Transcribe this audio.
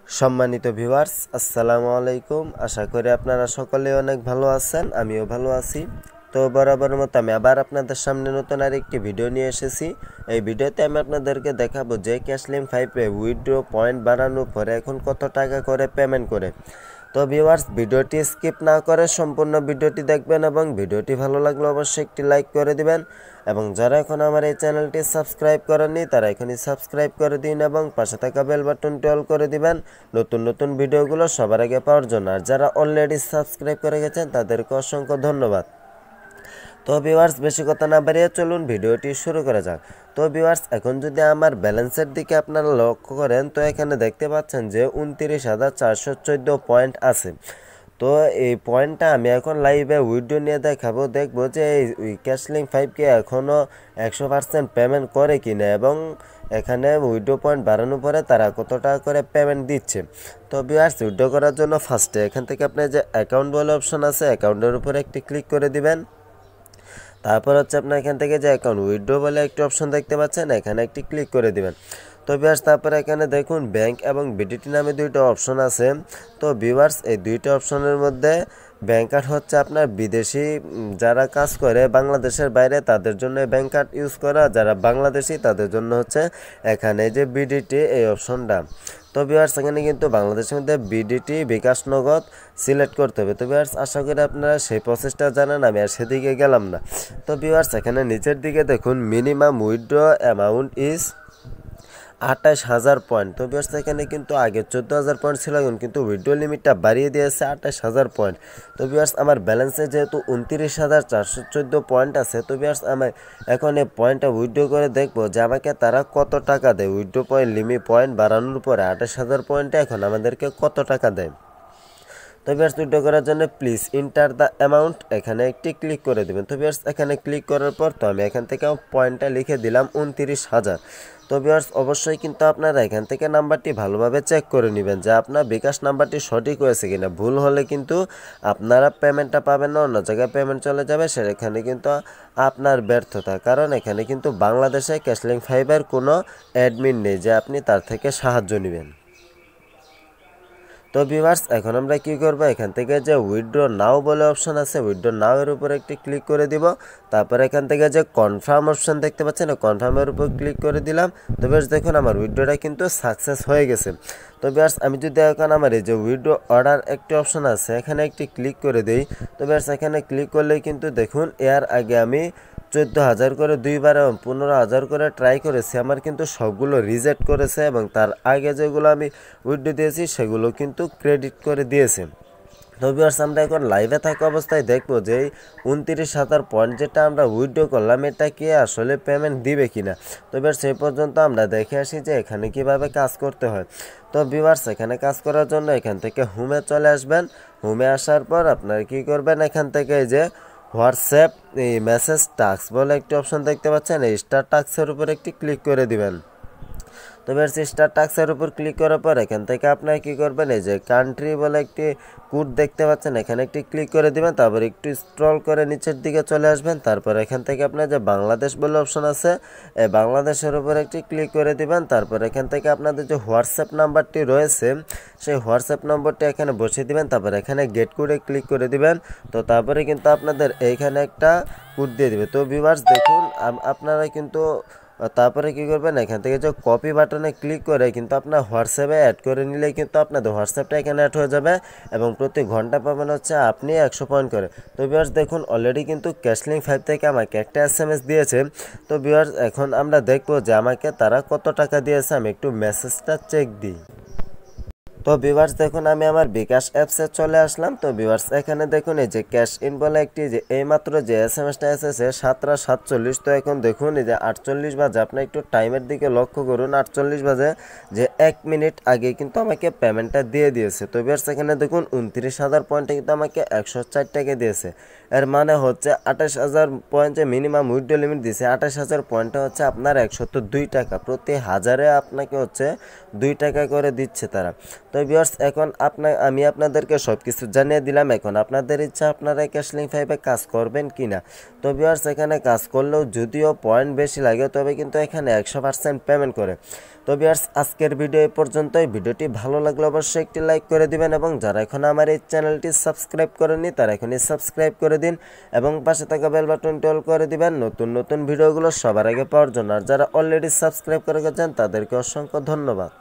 সম্মানিত ভিউয়ার্স, আসসালামু আলাইকুম। আশা করি আপনারা সকলে অনেক ভালো আছেন, আমিও ভালো আছি। তো বরাবর মতো আমি আবার আপনাদের সামনে নতুন আরেকটি ভিডিও নিয়ে এসেছি। এই ভিডিওতে আমি আপনাদেরকে দেখাবো যে ক্যাশলিঙ্ক 5-এ উইথড্র পয়েন্ট বাড়ানোর পরে এখন কত টাকা করে পেমেন্ট করে। তো ভিউয়ার্স, ভিডিওটি স্কিপ না করে সম্পূর্ণ ভিডিওটি দেখবেন এবং ভিডিওটি ভালো লাগলে অবশ্যই একটি লাইক করে দিবেন এবং যারা এখন আমার এই চ্যানেলটি সাবস্ক্রাইব করেননি তারা এখনই সাবস্ক্রাইব করে দিন এবং পাশে থাকা বেল বাটনটি অল করে দিবেন নতুন নতুন ভিডিওগুলো সবার আগে পাওয়ার জন্য। আর যারা অলরেডি সাবস্ক্রাইব করে গেছেন তাদেরকে অসংখ্য ধন্যবাদ। তো ভিউয়ার্স, বেশি কথা না বাড়িয়ে চলুন ভিডিওটি শুরু করা যাক। তো ভিউয়ার্স, এখন যদি আমার ব্যালেন্সের দিকে আপনারা লক্ষ্য করেন তো এখানে দেখতে পাচ্ছেন যে 29,414 পয়েন্ট আছে। তো এই পয়েন্টটা আমি এখন লাইভে উইথড্র নিয়ে দেখবো যে এই ক্যাশলিঙ্ক 5কে এখনও 100% পেমেন্ট করে কিনা এবং এখানে উইথড্র পয়েন্ট বাড়ানোর পরে তারা কত টাকা করে পেমেন্ট দিচ্ছে। তো ভিউয়ার্স, উইথড্র করার জন্য ফার্স্টে এখান থেকে আপনার যে অ্যাকাউন্ট বলে অপশন আছে অ্যাকাউন্টের উপরে একটি ক্লিক করে দিবেন। তারপর হচ্ছে আপনার এখান থেকে যে অ্যাকাউন্ট উইথড্র বলে একটি অপশন দেখতে পাচ্ছেন, এখানে একটি ক্লিক করে দিবেন। তো ভিউয়ার্স, তারপরে এখানে দেখুন ব্যাংক এবং বিডিটি নামে দুইটা অপশন আছে। তো ভিউয়ার্স, এই দুইটা অপশনের মধ্যে ব্যাংক কার্ড হচ্ছে আপনার বিদেশি যারা কাজ করে বাংলাদেশের বাইরে তাদের জন্য ব্যাংক কার্ড ইউজ করা, যারা বাংলাদেশি তাদের জন্য হচ্ছে এখানে যে বিডিটি এই অপশনটা। তো ভিউয়ার্স, এখানে কিন্তু বাংলাদেশের মধ্যে বিডিটি বিকাশ নগদ সিলেক্ট করতে হবে। তো ভিউয়ার্স, আশা করি আপনারা সেই প্রসেসটা জানেন, আমি আর সেদিকে গেলাম না। তো ভিউয়ার্স, এখানে নিচের দিকে দেখুন minimum withdraw amount is 28,000 point. তো ভিউয়ার্স, এখানে কিন্তু আগে 14,000 পয়েন্ট ছিল, এখন কিন্তু উইথড্র লিমিটটা বাড়িয়ে দিয়েছে 28,000 পয়েন্ট। তো ভিউয়ার্স, আমার ব্যালেন্সে যেহেতু 29,414 পয়েন্ট আছে, তো ভিউয়ার্স আমি এখন এই পয়েন্টটা উইথড্র করে দেখবো যে আমাকে তারা কত টাকা দেয়। উইথড্র পয়েন্ট বাড়ানোর পরে 28,000 পয়েন্টে এখন আমাদেরকে কত টাকা দেয়। তো ভিউয়ার্স, উইথড্র করার জন্য প্লিজ এন্টার দ্য অ্যামাউন্ট এখানে একটি ক্লিক করে দেবেন। তো ভিউয়ার্স, এখানে ক্লিক করার পর তো আমি এখান থেকে পয়েন্টটা লিখে দিলাম 29,000। তো ভিউয়ার্স, অবশ্যই কিন্তু আপনারা এখান থেকে নাম্বারটি ভালোভাবে চেক করে নেবেন যে আপনার বিকাশ নাম্বারটি সঠিক হয়েছে কিনা। ভুল হলে কিন্তু আপনারা পেমেন্টটা পাবেন না, অন্য জায়গায় পেমেন্ট চলে যাবে, সেখানে কিন্তু আপনার ব্যর্থতা। কারণ এখানে কিন্তু বাংলাদেশে ক্যাশলিঙ্ক 5-এর কোনো অ্যাডমিন নেই যে আপনি তার থেকে সাহায্য নেবেন। তো ভিউয়ার্স, এখন আমরা কি করব, এখান থেকে যে উইথড্র নাও বলে অপশন আছে উইথড্র নাও এর উপর একটি ক্লিক করে দিব। তারপর এখান থেকে যে কনফার্ম অপশন দেখতে পাচ্ছেন কনফার্মের উপর ক্লিক করে দিলাম। তো ভিউয়ার্স, দেখুন আমার উইথড্রটা কিন্তু সাকসেস হয়ে গেছে। তো ভিউয়ার্স, আমি যদি এখন আমার এই যে উইথড্র অর্ডার একটি অপশন আছে এখানে একটি ক্লিক করে দেই। তো ভিউয়ার্স, এখানে ক্লিক করলেই কিন্তু দেখুন এর আগে আমি 14,000 করে দুইবার এবং 15,000 করে ট্রাই করেছি, আমার কিন্তু সবগুলো রিজেক্ট করেছে এবং তার আগে যেগুলো আমি উইথড্র দিয়েছি সেগুলো কিন্তু ক্রেডিট করে দিয়েছে। তো ভিউয়ার্স, আমরা এখন লাইভে থাকা অবস্থায় দেখবো যে 29,000 পয়েন্ট যেটা আমরা উইথড্র করলাম এটা কি আসলে পেমেন্ট দিবে কিনা। তো ভিউয়ার্স, সেই পর্যন্ত আমরা দেখে আসি যে এখানে কিভাবে কাজ করতে হয়। তো ভিউয়ার্স, এখানে কাজ করার জন্য এখান থেকে হোমে চলে আসবেন। হোমে আসার পর আপনারা কি করবেন, এখান থেকে এই যে হোয়াটসঅ্যাপ এই মেসেজ টাস্ক বলে একটি অপশন দেখতে পাচ্ছেন, এই স্টার টাস্কের উপর একটি ক্লিক করে দিবেন। তো ভিউয়ার্স, স্টার টাস্কের উপর ক্লিক করার পর এখান থেকে আপনারা কি করবেন, এই যে কান্ট্রি বলে একটি কোড দেখতে পাচ্ছেন এখানে একটি ক্লিক করে দিবেন। তারপর একটু স্ক্রল করে নিচের দিকে চলে আসবেন। তারপর এখান থেকে আপনার যে বাংলাদেশ বলে অপশন আছে এই বাংলাদেশের উপর একটি ক্লিক করে দিবেন। তারপর এখান থেকে আপনাদের যে হোয়াটসঅ্যাপ নাম্বারটি রয়েছে সেই হোয়াটসঅ্যাপ নম্বরটি এখানে বসিয়ে দিবেন। তারপর এখানে গেট কোডে ক্লিক করে দিবেন। তো তারপরে কিন্তু আপনাদের এইখানে একটা কোড দিয়ে দিবে। তো ভিউয়ার্স, দেখুন আপনারা কিন্তু তারপরে কি করবেন, এখান থেকে যে কপি বাটনে ক্লিক করে কিন্তু আপনার হোয়াটসঅ্যাপে অ্যাড করে নিলেই কিন্তু আপনাদের হোয়াটসঅ্যাপটা এখানে অ্যাড হয়ে যাবে এবং প্রতি ঘন্টা পাবেন হচ্ছে আপনি 100 পয়েন্ট করে। তো ভিউয়ার্স, দেখুন অলরেডি কিন্তু ক্যাশলিঙ্ক 5 থেকে আমাকে একটা SMS দিয়েছে। তো ভিউয়ার্স, এখন আমরা দেখবো যে আমাকে তারা কত টাকা দিয়েছে, আমি একটু মেসেজটা চেক দিই। তো ভিউয়ার্স, দেখুন আমি আমার বিকাশ অ্যাপসে চলে আসলাম। তো ভিউয়ার্স, এখানে দেখুন এই যে ক্যাশ ইন বলে একটি যে এইমাত্র যে SMS-টা এসেছে 7:47। তো এখন দেখুন এই যে 48 বাজে, আপনি একটু টাইমের দিকে লক্ষ্য করুন, 48 বাজে যে 1 মিনিট আগে কিন্তু আমাকে পেমেন্টটা দিয়ে দিয়েছে। তো ভিউয়ার্স, এখানে দেখুন 29,000 পয়েন্টে কিন্তু আমাকে 104 টাকা দিয়েছে। এর মানে হচ্ছে 28,000 পয়েন্টে মিনিমাম উইথড্র লিমিট দিয়েছে। 28,000 পয়েন্টে হচ্ছে আপনার 102 টাকা, প্রতি হাজারে আপনাকে হচ্ছে 2 টাকা করে দিচ্ছে তারা। তো তো ভিউয়ার্স এখন আমি আপনাদেরকে সব কিছু জানিয়ে দিলাম। এখন আপনাদের ইচ্ছা আপনারা ক্যাশলিং 5-এ কাজ করবেন কিনা। তো ভিউয়ার্স এখানে কাজ করলেও যদিও পয়েন্ট বেশি লাগে, তবে কিন্তু এখানে 100% পেমেন্ট করে। তো ভিউয়ার্স আজকের ভিডিও এই পর্যন্তই। ভিডিওটি ভালো লাগলে অবশ্যই একটি লাইক করে দিবেন এবং যারা এখন আমার এই চ্যানেলটি সাবস্ক্রাইব করেননি তারা এখনই সাবস্ক্রাইব করে দিন এবং পাশে থাকা বেল বাটনটি অল করে দিবেন নতুন নতুন ভিডিওগুলো সবার আগে পাওয়ার জন্য। আর যারা অলরেডি সাবস্ক্রাইব করে গেছেন তাদেরকে অসংখ্য ধন্যবাদ।